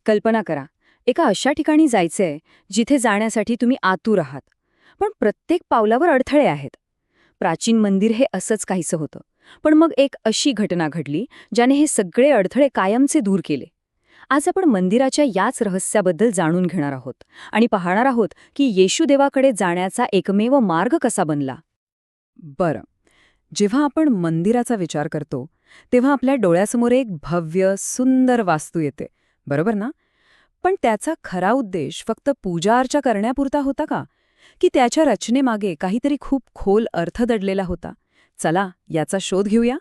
कल्पना करा, एका अशा ठिकाणी जायचंय जिथे जाण्यासाठी तुम्ही आतुर आहात. पण प्रत्येक पावलावर अडथळे आहेत. प्राचीन मंदिर हे असंच काहीसं होतं. पण मग एक अशी घटना घडली ज्याने हे सगळे अडथळे कायमचे दूर केले. आज आपण मंदिराच्या याच रहस्याबद्दल जाणून घेणार आहोत आणि पाहणार आहोत की येशू देवाकडे जाण्याचा एकमेव मार्ग कसा बनला. बरं. जेव्हा आपण मंदिराचा विचार करतो तेव्हा आपल्या डोळ्यासमोर एक भव्य सुंदर वास्तू येते, बरोबर ना? पण त्याचा खरा उद्देश फक्त पूजा अर्चा करण्यापुरता होता का, की त्याच्या रचनेमागे काहीतरी खूप खोल अर्थ दडलेला होता? चला याचा शोध घेऊया.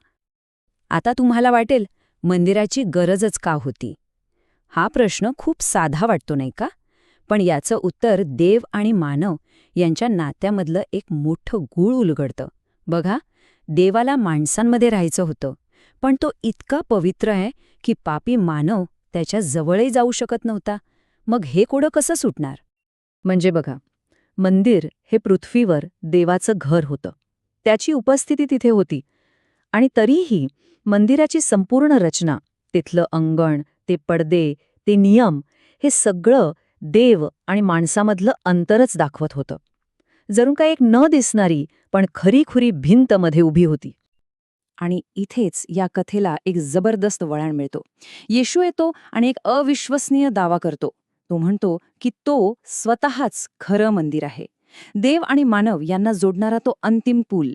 आता तुम्हाला वाटेल, मंदिराची गरजच का होती? हा प्रश्न खूप साधा वाटतो नाही का? पण याचं उत्तर देव आणि मानव यांच्या नात्यामधलं एक मोठं गूळ उलगडतं. बघा, देवाला माणसांमध्ये राहायचं होतं, पण तो इतका पवित्र आहे की पापी मानव त्याच्या जवळही जाऊ शकत नव्हता. मग हे कोडं कसं सुटणार? म्हणजे बघा, मंदिर हे पृथ्वीवर देवाचं घर होतं. त्याची उपस्थिती तिथे होती. आणि तरीही मंदिराची संपूर्ण रचना, तिथलं अंगण, ते पडदे, ते नियम, हे सगळं देव आणि माणसामधलं अंतरच दाखवत होतं. जणू काय एक न दिसणारी पण खरीखुरी भिंत मध्ये उभी होती. आणि इथेच या कथेला एक जबरदस्त वळण मिळतो. येशू येतो आणि एक अविश्वसनीय दावा करतो. तो म्हणतो की तो स्वतःच खरं मंदिर आहे, देव आणि मानव यांना जोडणारा तो अंतिम पूल.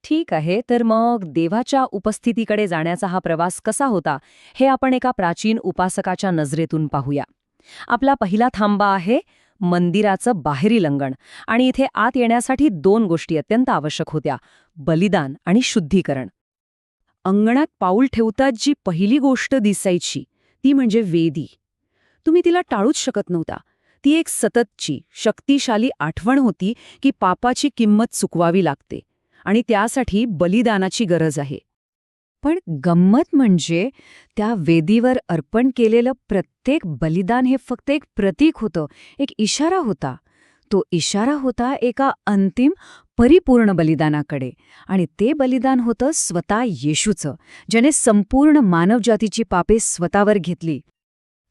ठीक आहे, तर मग देवाच्या उपस्थितीकडे जाण्याचा हा प्रवास कसा होता, हे आपण एका प्राचीन उपासकाच्या नजरेतून पाहूया. आपला पहिला थांबा आहे मंदिराचं बाहेरील अंगण. आणि इथे आत येण्यासाठी 2 गोष्टी अत्यंत आवश्यक होत्या: बलिदान आणि शुद्धीकरण. अंगणात पाऊल ठेवताच जी पहिली गोष्ट दिसायची ती म्हणजे वेदी. तुम्ही तिला टाळूच शकत नव्हता. ती एक सततची, शक्तिशाली आठवण होती की पापाची किंमत चुकवावी लागते आणि त्यासाठी बलिदानाची गरज आहे. पण गंमत म्हणजे त्या वेदीवर अर्पण केलेलं प्रत्येक बलिदान हे फक्त एक प्रतीक होतं, एक इशारा होता. तो इशारा होता एका अंतिम, परिपूर्ण बलिदानाकडे. आणि ते बलिदान होतं स्वतः येशूचं, ज्याने संपूर्ण मानवजातीची पापे स्वतःवर घेतली.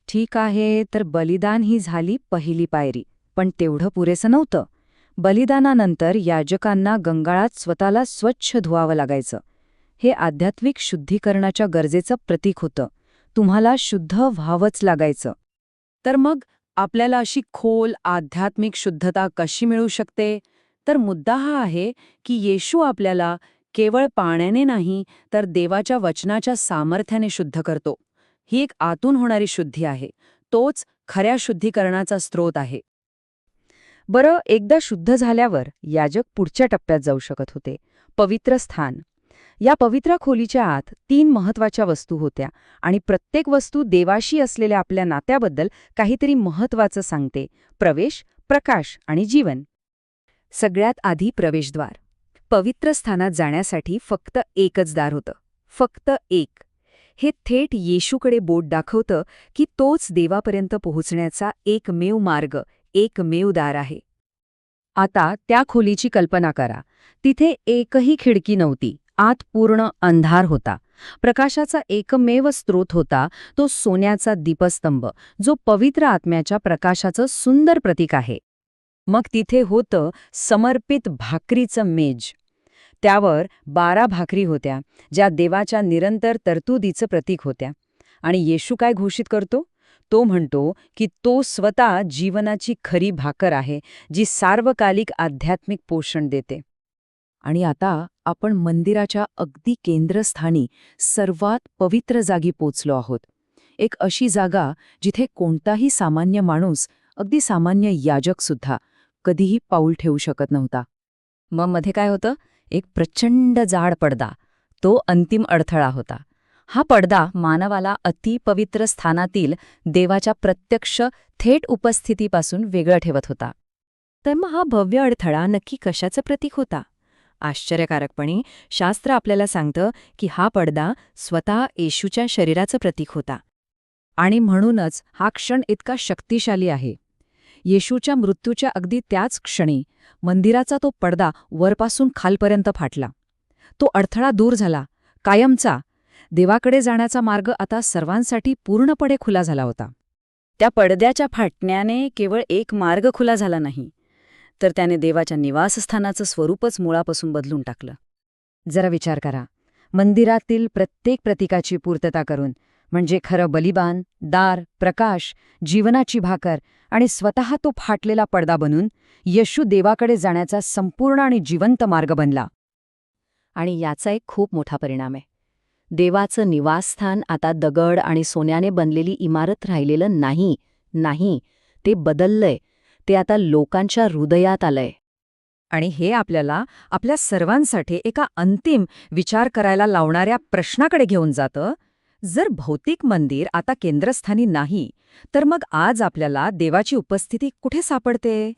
ठीक आहे, तर बलिदान ही झाली पहिली पायरी. पण तेवढं पुरेसं नव्हतं. बलिदानानंतर याजकांना गंगाळात स्वतःला स्वच्छ धुवावं लागायचं. हे आध्यात्मिक शुद्धीकरणाच्या गरजेचं प्रतीक होतं. तुम्हाला शुद्ध व्हावंच लागायचं. तर मग आपल्याला अशी खोल आध्यात्मिक शुद्धता कशी मिळू शकते? तर मुद्दा हा आहे की येशू आपल्याला केवळ पाण्याने नाही, तर देवाच्या वचनाच्या सामर्थ्याने शुद्ध करतो. ही एक आतून होणारी शुद्धी आहे. तोच खऱ्या शुद्धीकरणाचा स्रोत आहे. बरं, एकदा शुद्ध झाल्यावर याजक पुढच्या टप्प्यात जाऊ शकत होते: पवित्र स्थान. या पवित्र खोलीच्या आत 3 महत्वाच्या वस्तू होत्या आणि प्रत्येक वस्तू देवाशी असलेल्या आपल्या नात्याबद्दल काहीतरी महत्वाचं सांगते: प्रवेश, प्रकाश आणि जीवन. सगळ्यात आधी प्रवेशद्वार. पवित्र स्थानात जाण्यासाठी फक्त एकच दार होतं, फक्त एक. हे थेट येशूकडे बोट दाखवतं की तोच देवापर्यंत पोहोचण्याचा एकमेव मार्ग, एकमेव दार आहे. आता त्या खोलीची कल्पना करा. तिथे एकही खिडकी नव्हती. आत पूर्ण अंधार होता. प्रकाशाचा एकमेव स्रोत होता तो सोन्याचा दीपस्तंभ, जो पवित्र आत्म्याच्या प्रकाशाचं सुंदर प्रतीक आहे. मग तिथे होतं समर्पित भाकरीचं मेज. त्यावर 12 भाकरी होत्या, ज्या देवाच्या निरंतर तरतुदीचं प्रतीक होत्या. आणि येशू काय घोषित करतो? तो म्हणतो की तो स्वतः जीवनाची खरी भाकर आहे, जी सार्वकालिक आध्यात्मिक पोषण देते. आणि आता आपण मंदिराच्या अगदी केंद्रस्थानी, सर्वात पवित्र जागी पोचलो आहोत. एक अशी जागा जिथे कोणताही सामान्य माणूस, अगदी सामान्य याजकसुद्धा कधीही पाऊल ठेवू शकत नव्हता. मग मध्ये काय होतं? एक प्रचंड जाड पडदा. तो अंतिम अडथळा होता. हा पडदा मानवाला अतिपवित्र स्थानातील देवाच्या प्रत्यक्ष, थेट उपस्थितीपासून वेगळं ठेवत होता. तर मग हा भव्य अडथळा नक्की कशाचं प्रतीक होता? आश्चर्यकारकपणे शास्त्र आपल्याला सांगतं की हा पडदा स्वतः येशूच्या शरीराचं प्रतीक होता. आणि म्हणूनच हा क्षण इतका शक्तिशाली आहे. येशूच्या मृत्यूच्या अगदी त्याच क्षणी मंदिराचा तो पडदा वरपासून खालपर्यंत फाटला. तो अडथळा दूर झाला, कायमचा. देवाकडे जाण्याचा मार्ग आता सर्वांसाठी पूर्णपणे खुला झाला होता. त्या पडद्याच्या फाटण्याने केवळ एक मार्ग खुला झाला नाही, तर त्याने देवाच्या निवासस्थानाचं स्वरूपच मुळापासून बदलून टाकलं. जरा विचार करा, मंदिरातील प्रत्येक प्रतीकाची पूर्तता करून, म्हणजे खरं बलिदान, दार, प्रकाश, जीवनाची भाकर आणि स्वतः तो फाटलेला पडदा बनून येशू देवाकडे जाण्याचा संपूर्ण आणि जिवंत मार्ग बनला. आणि याचा एक खूप मोठा परिणाम आहे. देवाचं निवासस्थान आता दगड आणि सोन्याने बनलेली इमारत राहिलेलं नाही, ते बदललंय. ते आता लोकांच्या हृदयात आलंय. आणि हे आपल्याला आपल्या सर्वांसाठी एका अंतिम विचार करायला लावणाऱ्या प्रश्नाकडे घेऊन जातं. जर भौतिक मंदिर आता केंद्रस्थानी नाही, तर मग आज आपल्याला देवाची उपस्थिती कुठे सापडते?